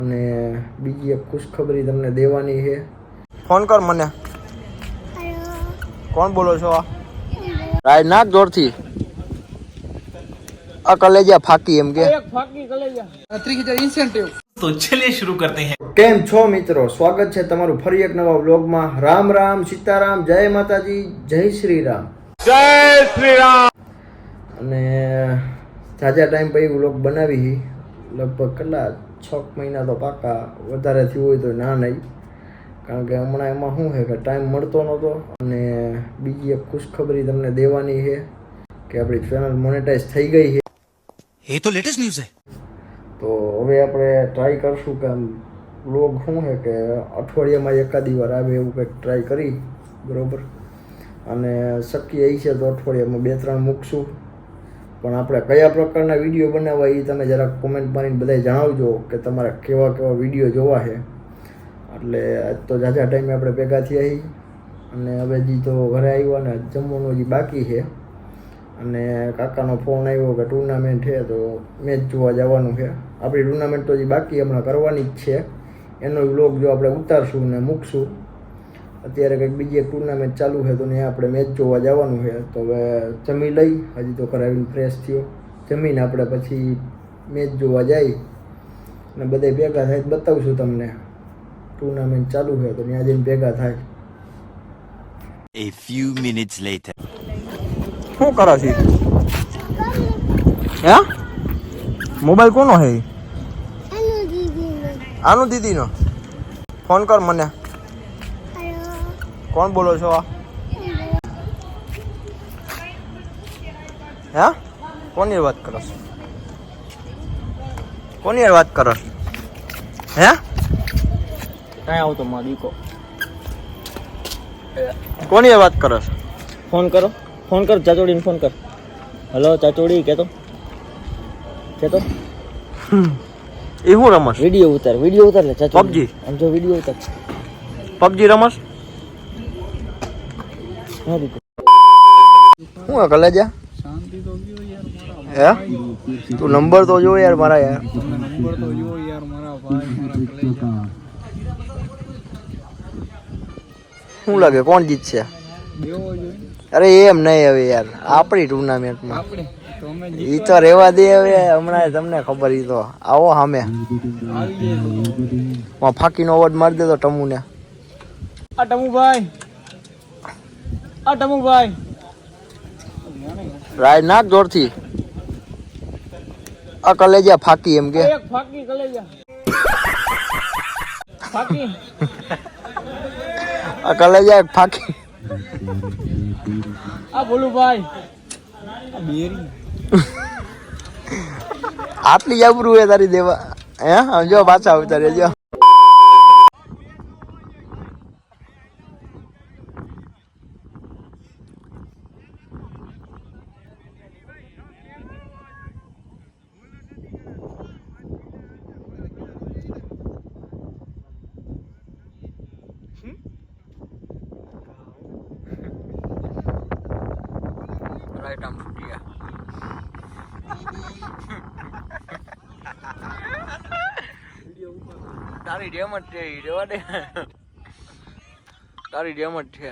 અને બીજી એક ખુશખબરી તમને દેવાની છે. ફોન કર મને. કોણ બોલો છો? રાય નાક જોરથી. આ કલેજા ફાકી એમ કે એક ફાકી કલેજા 30,000 ઇન્સેન્ટિવ. તો ચલિए शुरू करते हैं. કેમ છો મિત્રો, સ્વાગત છે તમારું ફરી એક નવા વ્લોગમાં. રામ રામ, સીતારામ, જય માતાજી, જય શ્રી રામ. જય શ્રી રામ. અને તાજા ટાઈમ પછી વ્લોગ બનાવી લગભગ કેટલા 6 મહિના તો પાકા, વધારે થયું હોય તો ના નહીં, કારણ કે હમણાં એમાં શું છે કે ટાઈમ મળતો નહોતો. અને બીજી એક ખુશખબરી તમને દેવાની છે કે આપણી ચેનલ મોનેટાઈઝ થઈ ગઈ છે. ये तो लेटेस्ट न्यूज़ है. તો હવે આપણે ટ્રાય કરશું કે આમ વ્લોગ શું છે કે અઠવાડિયામાં એકાદી વાર આવે એવું કંઈક ટ્રાય કરી, બરાબર. અને શક્ય એ છે તો અઠવાડિયામાં 2-3 મૂકશું. પણ આપણે કયા પ્રકારના વિડીયો બનાવવા એ તમે જરાક કોમેન્ટ મારીને બધાય જણાવજો કે તમારે કેવા કેવા વિડીયો જોવા છે. એટલે આજ તો ઝાઝા ટાઈમે આપણે ભેગા થયા છીએ અને હવે હજી તો ઘરે આવ્યા ને જમવાનું હજી બાકી છે. અને કાકાનો ફોન આવ્યો કે ટુર્નામેન્ટ છે તો મેચ જોવા જવાનું છે. આપણી ટુર્નામેન્ટ તો હજી બાકી હમણાં કરવાની જ છે. એનો વ્લોગ જો આપણે ઉતારશું ને મૂકશું. અત્યારે કંઈક બીજી એક ટુર્નામેન્ટ ચાલુ છે તો ત્યાં આપણે મેચ જોવા જવાનું છે. તો હવે જમી લઈ, હજી તો ઘરે આવીને ફ્રેશ થયો, જમીને આપણે પછી મેચ જોવા જઈ અને બધા ભેગા થાય બતાવશું તમને. ટુર્નામેન્ટ ચાલુ છે તો ત્યાં જઈને ભેગા થાય. A few minutes later. શું કરો છો? હે મોબાઈલ કોનો છે? આનું દીદીનો. ફોન કર મને. કોણ બોલો છો? હે કોની વાત કરો છો? કોની વાત કરો? હે કાંઈ આવતો માં દીકો. કોની વાત કરો? ફોન કરો, ફોન કર ચાચોડીને ફોન કર. હલો ચાચોડી, કેતો એ હું રમસ? વિડીયો ઉતાર લે ચાચોડી. PUBG? આમ જો વિડીયો ઉતાર. PUBG રમસ? હા દીકો. શું કલેજા? શાંતિ તો ગયો યાર મારા. હે તું નંબર તો જો યાર મારા. યાર તમને નંબર તો જો યાર મારા ભાઈ, મારા કલેજા. શું લાગે કોણ જીતશે? દેવો જોઈએ અરે એમ નહીં, હવે યાર આપણી ટુર્નામેન્ટમાં આપણે તો અમે ઈ તો રેવા દે હવે. હમણાં તમને ખબર, ઈ તો આવો સામે આવી જઈએ. ફાકીનો અવાજ મારી દેતો ટમુને. આ ટમુભાઈ, રાય નાક જોરથી. આ કલેજા ફાકી એમ કે એક ફાકી કલેજા ફાકી. આ કલેજા એક ફાકી. આ બોલું ભાઈ, આ બેરી આટલી જબરું હે તારી દેવા. હે જો પાછા ઉતારે જો. રાઈટ આમ ફૂટી ગયા. તારી જેમ જ છે, રેવા દે. તારી જેમ જ છે.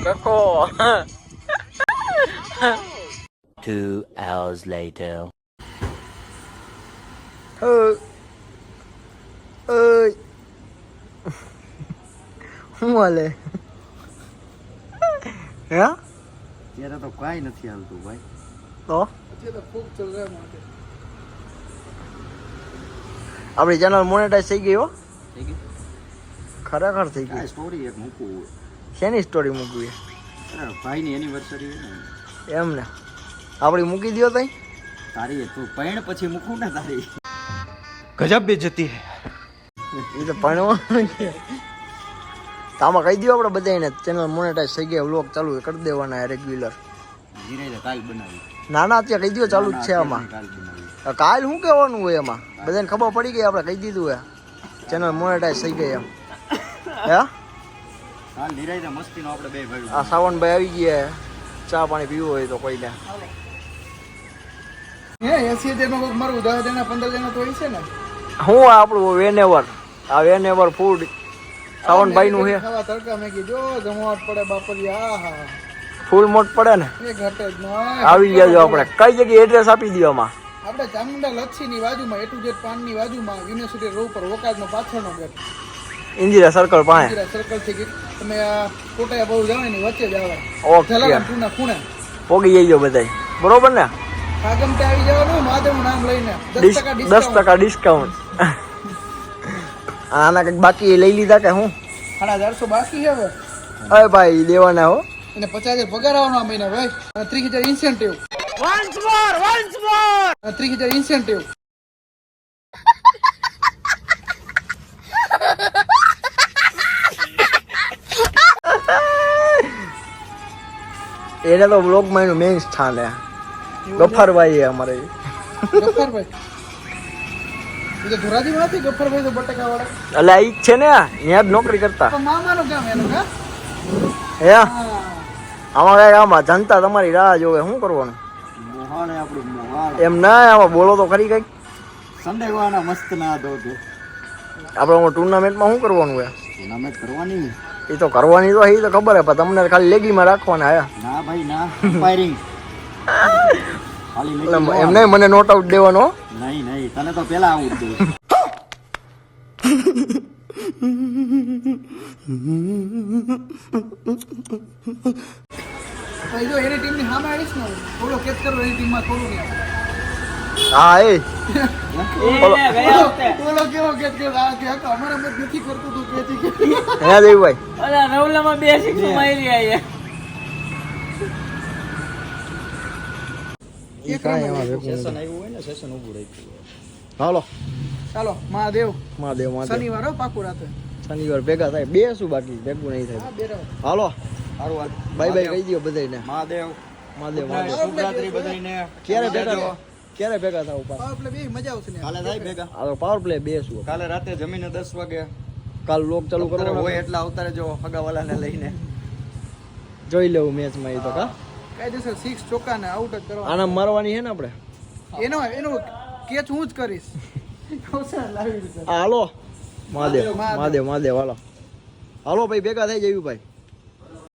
કકો 2 hours later. શું હાલે? હે ત્યારે તો કાંઈ નથી હાલતું ભાઈ. તો આપણી ચેનલ મોનેટાઈઝ થઈ ગઈ હો. ખરેખર થઈ ગઈ. સ્ટોરી એક મૂકવું હોય. શેની સ્ટોરી મૂકવી? અરે ભાઈની એનિવર્સરી એમ ને આપણી મૂકી દો તઈ. તારી તું પૈણ પછી મૂકું ને તારી. गजब बेइज्जती है. એ તો ભણવાનું છે. તો આમાં કહી દો આપણે બધાને ચેનલ મોનેટાઈઝ થઈ ગયા, વ્લોગ ચાલુ કરી દેવાના રેગ્યુલર. ધીરે કાલ બનાવી. ના ના અત્યારે કહી દો ચાલુ જ છે આમાં. કાલ બનાવી. કાલ શું કહેવાનું હોય એમાં? બધાને ખબર પડી ગઈ, આપણે કહી દીધું હે ચેનલ મોનેટાઈઝ થઈ ગઈ એમ. હે કાલ નિરાયતે મસ્તીનો આપણે બે ભાઈ આ સાવનભાઈ આવી ગયા ચા પાણી પીવું હોય તો કોઈને હે 80 જણનો કોક મારું 10 જણા 15 જણા તો હોય છે ને હું આપણું વેનેવર આ વેનેવર ફૂડ સાવનભાઈ નું છે ખાવા તડકા મેગી જો જમવાટ પડે બાપરી આહા ફૂલ મોટ પડે ને એ ઘટે જ નહીં આવી ગયા જો આપણે કઈ જગ્યાએ એડ્રેસ આપી દો આમાં આપણે ચામુંડા લચ્છીની બાજુમાં A to Z પાનની બાજુમાં યુનિવર્સિટી રોડ પર વોકાજનો પાછળનો ગેટ ઇન્દિરા સર્કલ પાસે સર્કલ થી તમે આ કોટાયા બહુ જાવ ને વચ્ચે જ આવે ઓકે જલારામ ટુના ખૂણે પોગી જઈજો બધાય બરોબર ને આગમતે આવી જવાનું મહાદેવનું નામ લઈને 10% ડિસ્કાઉન્ટ આના કંઈક બાકી લઈ લીધા કે હું 450 બાકી છે હવે અરે ભાઈ દેવાના હો એને 50,000 પગાર આવવાનો આ મહિને ભાઈ અને 30,000 ઇન્સેન્ટિવ વન્સ મોર 30,000 ઇન્સેન્ટિવ એને તો બ્લોગમાં એનું મેઇન સ્થાન છે ગફારભાઈ અમારે ગફ્ફરભાઈ એ તો ધોરાજીમાં નથી ગફ્ફરભાઈ તો બટાકા વાળા એટલે ઈ જ છે ને ત્યાં જ નોકરી કરતા તો મામાનું કામ એનું કા હે આમાં કઈ આમાં જનતા તમારી રાહ જોવે શું કરવાનું મોહાણ આપણું મોહાણ એમ ના આમાં બોલો તો ખરી કઈક સંડેવાના મસ્ત ના દો કે આપણે ટુર્નામેન્ટમાં શું કરવાનું છે ટુર્નામેન્ટ કરવાની એ તો કરવાની તો એ તો ખબર હે પણ તમને ખાલી લેગીમાં રાખવાના હે ના ભાઈ ના અમ્પાયરિંગ ખાલી એટલે લેગી એમ નહીં મને નોટ આઉટ દેવાનો નહીં નહીં તને તો પેલા આવું જ દે ભાઈ જો એની ટીમની સામે આવીશ ને થોડો કેચ કરો એની ટીમમાં થોડું નહીં હા એ ઓલો કેવો કેચ કરે આ કે અમારા મત નથી કરતો તું કેચ કે હે દેવભાઈ અલા રવલામાં 2 સિક્સ મારી આયા ઈ કાંઈ એમાં ભેગું સેશન નથી. આવ્યું હોય ને સેશન ઊભું રાખ્યું હાલો ચાલો મહાદેવ મહાદેવ મહાદેવ શનિવાર હો પાકું રાતે શનિવાર ભેગા થાય બે શું બાકી ભેગું નહીં થાય હા બેરો હાલો સારું વાત બાય બાય કહી દો બધાને મહાદેવ મહાદેવ મહાદેવ મહાદેવ શુભરાત્રી બધાને ક્યારે ભેગા ક્યારે ભેગા થાવ પાછા પાવર પ્લે બે મજા આવશે ને કાલે થાય ભેગા હાલો પાવર પ્લે બે શું કાલે રાતે જમીને 10 વાગે કાલ લોક ચાલુ અત્યારે કરવાનો હોય એટલા અવતારે જો હગાવાલાને લઈને જોઈ લેવું મેચમાં એ તો કા કાયદેસર 6 ચોકા ને આઉટ જ કરવા આના મારવાની છે ને આપણે એનો કેચ હું જ કરીશ કૌશલ લાવી દીધો હાલો મહાદેવ મહાદેવ મહાદેવ હાલો હાલો ભાઈ ભેગા થઈ જયું ભાઈ